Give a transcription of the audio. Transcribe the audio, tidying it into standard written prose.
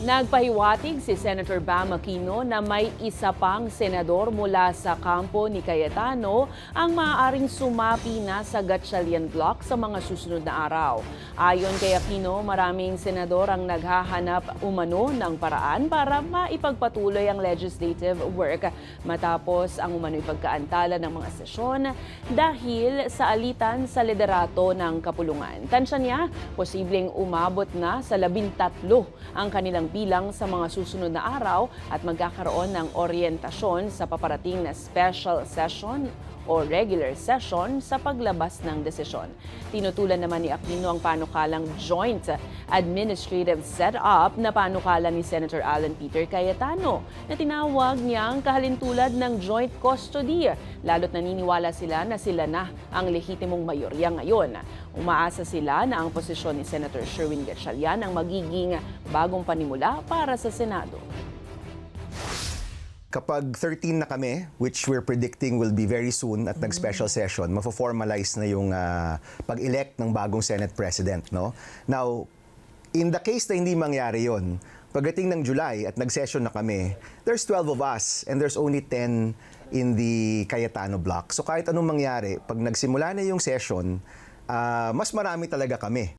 Nagpahiwatig si Senator Bam Aquino na may isa pang senador mula sa kampo ni Cayetano ang maaaring sumapi na sa Gatchalian Block sa mga susunod na araw. Ayon kay Aquino, maraming senador ang naghahanap umano ng paraan para maipagpatuloy ang legislative work matapos ang umano'y pagkaantala ng mga sesyon dahil sa alitan sa liderato ng kapulungan. Tansya niya, posibleng umabot na sa 13 ang kanilang bilang sa mga susunod na araw at magkakaroon ng oryentasyon sa paparating na special session o regular session sa paglabas ng desisyon. Tinutulan naman ni Aquino ang panukalang joint administrative setup na panukala ni Senator Alan Peter Cayetano na tinawag niyang kahalintulad ng joint custody, lalo't naniniwala sila na sila na ang lehitimong mayorya ngayon. Umaasa sila na ang posisyon ni Senator Sherwin Gatchalian ang magiging bagong panimula para sa Senado. Kapag 13 na kami, which we're predicting will be very soon at nag-special session, mafo-formalize na yung pag-elect ng bagong Senate President. No? Now, in the case na hindi mangyari yon, pagdating ng July at nag-session na kami, there's 12 of us and there's only 10 in the Cayetano block. So kahit anong mangyari, pag nagsimula na yung session, mas marami talaga kami.